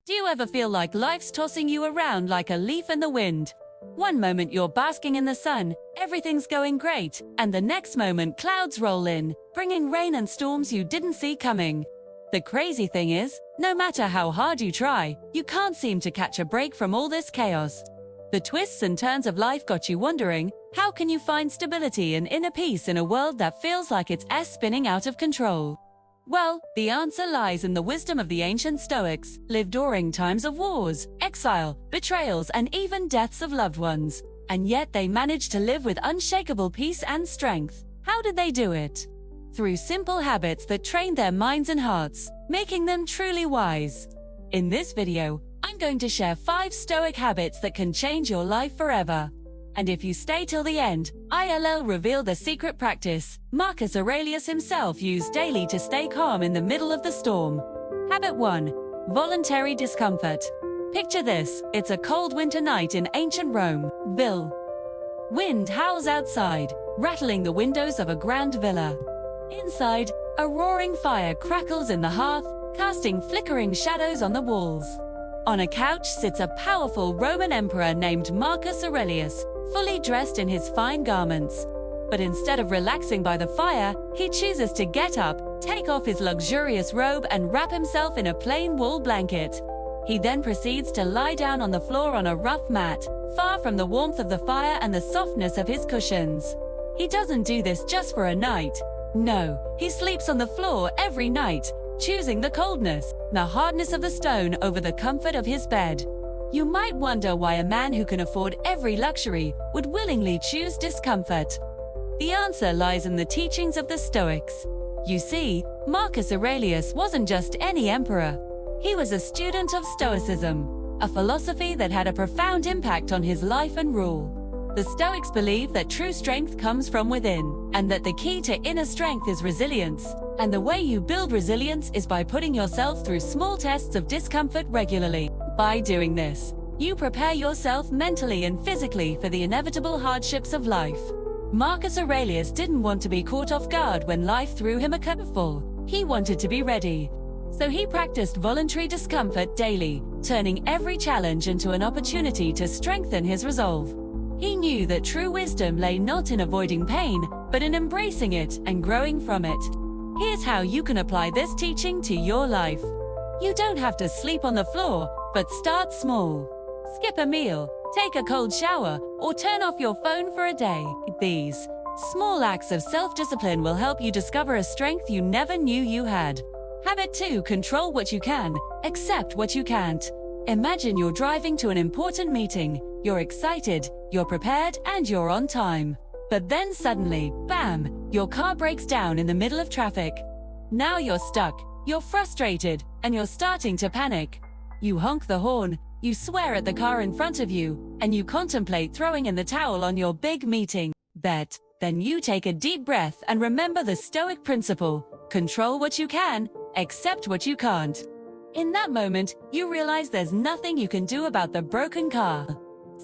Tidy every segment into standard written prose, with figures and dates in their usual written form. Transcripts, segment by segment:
Do you ever feel like life's tossing you around like a leaf in the wind? One moment you're basking in the sun, everything's going great, and the next moment clouds roll in, bringing rain and storms you didn't see coming. The crazy thing is, no matter how hard you try, you can't seem to catch a break from all this chaos. The twists and turns of life got you wondering, how can you find stability and inner peace in a world that feels like it's spinning out of control? Well, the answer lies in the wisdom of the ancient Stoics, lived during times of wars, exile, betrayals, and even deaths of loved ones. And yet they managed to live with unshakable peace and strength. How did they do it? Through simple habits that trained their minds and hearts, making them truly wise. In this video, I'm going to share 5 Stoic habits that can change your life forever. And if you stay till the end, I'll reveal the secret practice Marcus Aurelius himself used daily to stay calm in the middle of the storm. Habit 1. Voluntary discomfort. Picture this, it's a cold winter night in ancient Rome. Wind howls outside, rattling the windows of a grand villa. Inside, a roaring fire crackles in the hearth, casting flickering shadows on the walls. On a couch sits a powerful Roman emperor named Marcus Aurelius, fully dressed in his fine garments. But instead of relaxing by the fire, he chooses to get up, take off his luxurious robe and wrap himself in a plain wool blanket. He then proceeds to lie down on the floor on a rough mat, far from the warmth of the fire and the softness of his cushions. He doesn't do this just for a night. No, he sleeps on the floor every night, choosing the coldness, the hardness of the stone over the comfort of his bed. You might wonder why a man who can afford every luxury would willingly choose discomfort. The answer lies in the teachings of the Stoics. You see, Marcus Aurelius wasn't just any emperor. He was a student of Stoicism, a philosophy that had a profound impact on his life and rule. The Stoics believe that true strength comes from within, and that the key to inner strength is resilience. And the way you build resilience is by putting yourself through small tests of discomfort regularly. By doing this, you prepare yourself mentally and physically for the inevitable hardships of life. Marcus Aurelius didn't want to be caught off guard when life threw him a curveball. He wanted to be ready. So he practiced voluntary discomfort daily, turning every challenge into an opportunity to strengthen his resolve. He knew that true wisdom lay not in avoiding pain, but in embracing it and growing from it. Here's how you can apply this teaching to your life. You don't have to sleep on the floor, but start small. Skip a meal, take a cold shower, or turn off your phone for a day. These small acts of self-discipline will help you discover a strength you never knew you had. Habit 2. Control what you can, accept what you can't. Imagine you're driving to an important meeting. You're excited, you're prepared, and you're on time. But then suddenly, bam, your car breaks down in the middle of traffic. Now you're stuck, you're frustrated, and you're starting to panic. You honk the horn, you swear at the car in front of you, and you contemplate throwing in the towel on your big meeting bet. Then you take a deep breath and remember the Stoic principle: control what you can, accept what you can't. In that moment, you realize there's nothing you can do about the broken car.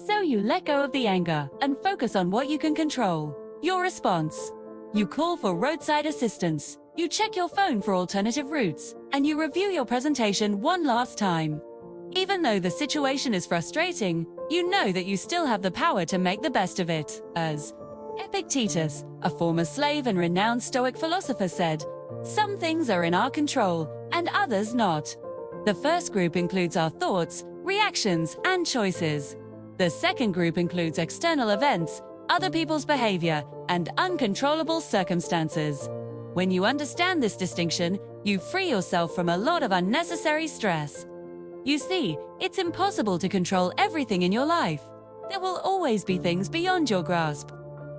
So you let go of the anger and focus on what you can control, your response. You call for roadside assistance, you check your phone for alternative routes, and you review your presentation one last time. Even though the situation is frustrating, you know that you still have the power to make the best of it. As Epictetus, a former slave and renowned Stoic philosopher, said, "Some things are in our control, and others not." The first group includes our thoughts, reactions, and choices. The second group includes external events, other people's behavior, and uncontrollable circumstances. When you understand this distinction, you free yourself from a lot of unnecessary stress. You see, it's impossible to control everything in your life. There will always be things beyond your grasp.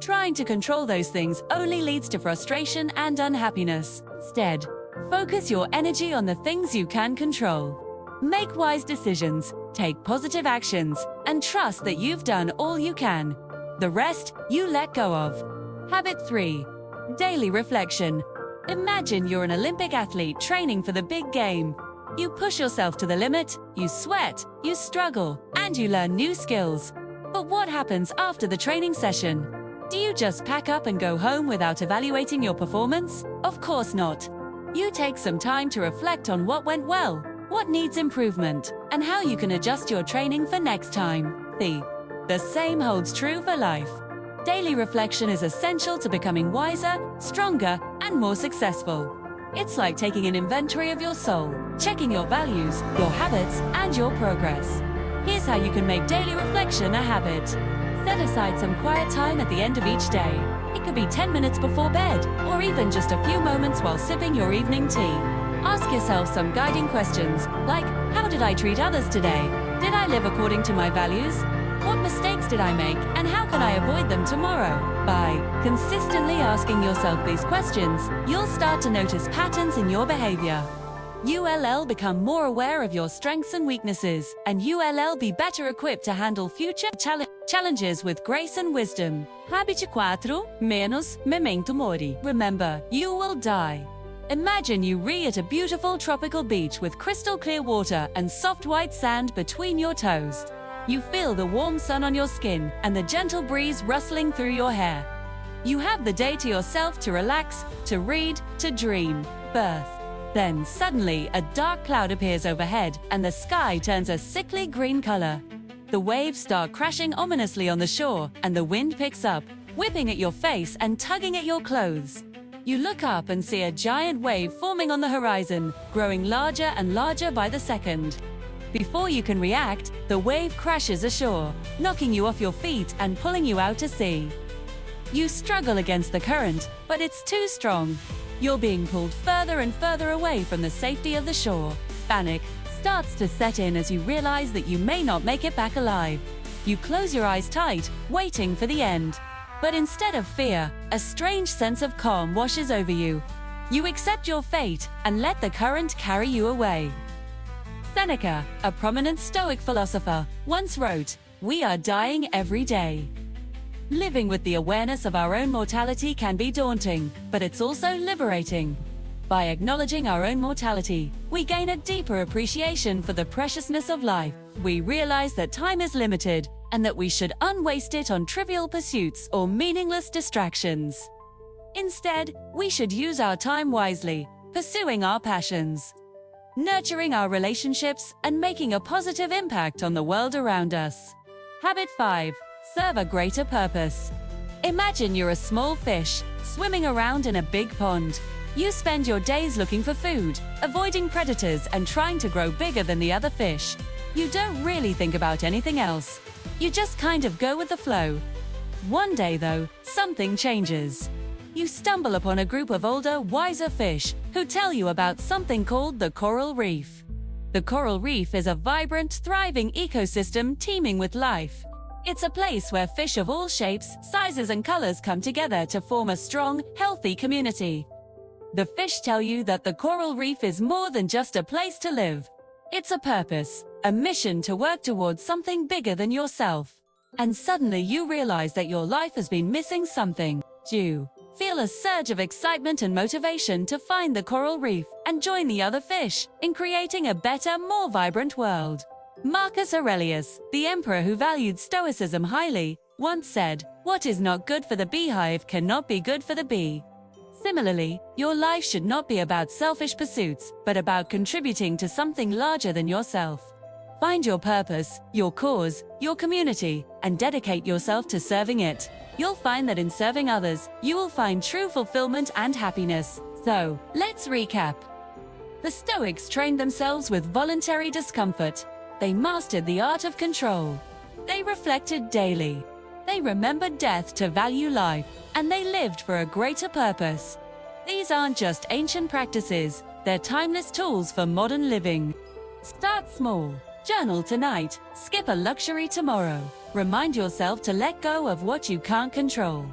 Trying to control those things only leads to frustration and unhappiness. Instead, focus your energy on the things you can control. Make wise decisions, take positive actions, and trust that you've done all you can. The rest, you let go of. Habit 3. Daily reflection. Imagine you're an Olympic athlete training for the big game. You push yourself to the limit, you sweat, you struggle, and you learn new skills. But what happens after the training session? Do you just pack up and go home without evaluating your performance? Of course not. You take some time to reflect on what went well, what needs improvement, and how you can adjust your training for next time. The same holds true for life. Daily reflection is essential to becoming wiser, stronger, and more successful. It's like taking an inventory of your soul, checking your values, your habits, and your progress. Here's how you can make daily reflection a habit. Set aside some quiet time at the end of each day. It could be 10 minutes before bed, or even just a few moments while sipping your evening tea. Ask yourself some guiding questions, like, how did I treat others today? Did I live according to my values? What mistakes did I make, and how can I avoid them tomorrow? By consistently asking yourself these questions, you'll start to notice patterns in your behavior. You'll become more aware of your strengths and weaknesses, and you'll be better equipped to handle future challenges with grace and wisdom. Habit 4. Menos memento mori. Remember, you will die. Imagine you at a beautiful tropical beach with crystal clear water and soft white sand between your toes. You feel the warm sun on your skin and the gentle breeze rustling through your hair. You have the day to yourself to relax, to read, to dream, birth. Then suddenly a dark cloud appears overhead and the sky turns a sickly green color. The waves start crashing ominously on the shore and the wind picks up, whipping at your face and tugging at your clothes. You look up and see a giant wave forming on the horizon, growing larger and larger by the second. Before you can react, the wave crashes ashore, knocking you off your feet and pulling you out to sea. You struggle against the current, but it's too strong. You're being pulled further and further away from the safety of the shore. Panic starts to set in as you realize that you may not make it back alive. You close your eyes tight, waiting for the end. But instead of fear, a strange sense of calm washes over you. You accept your fate and let the current carry you away. Seneca, a prominent Stoic philosopher, once wrote, "We are dying every day." Living with the awareness of our own mortality can be daunting, but it's also liberating. By acknowledging our own mortality, we gain a deeper appreciation for the preciousness of life. We realize that time is limited and that we should unwaste it on trivial pursuits or meaningless distractions. Instead, we should use our time wisely, pursuing our passions, nurturing our relationships, and making a positive impact on the world around us. Habit 5. Serve a greater purpose. Imagine you're a small fish, swimming around in a big pond. You spend your days looking for food, avoiding predators, and trying to grow bigger than the other fish. You don't really think about anything else. You just kind of go with the flow. One day, though, something changes. You stumble upon a group of older, wiser fish who tell you about something called the coral reef. The coral reef is a vibrant, thriving ecosystem teeming with life. It's a place where fish of all shapes, sizes, and colors come together to form a strong, healthy community. The fish tell you that the coral reef is more than just a place to live. It's a purpose, a mission to work towards something bigger than yourself. And suddenly you realize that your life has been missing something. You feel a surge of excitement and motivation to find the coral reef and join the other fish in creating a better, more vibrant world. Marcus Aurelius, the emperor who valued Stoicism highly, once said, "What is not good for the beehive cannot be good for the bee." Similarly, your life should not be about selfish pursuits, but about contributing to something larger than yourself. Find your purpose, your cause, your community, and dedicate yourself to serving it. You'll find that in serving others, you will find true fulfillment and happiness. So, let's recap. The Stoics trained themselves with voluntary discomfort. They mastered the art of control. They reflected daily. They remembered death to value life, and they lived for a greater purpose. These aren't just ancient practices, they're timeless tools for modern living. Start small. Journal tonight. Skip a luxury tomorrow. Remind yourself to let go of what you can't control.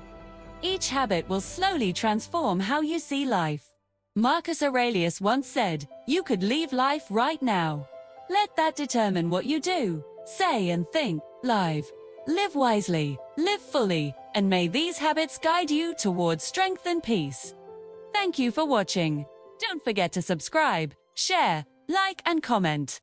Each habit will slowly transform how you see life. Marcus Aurelius once said, "You could leave life right now." Let that determine what you do, say, and think. Live wisely, live fully, and may these habits guide you towards strength and peace. Thank you for watching. Don't forget to subscribe, share, like, and comment.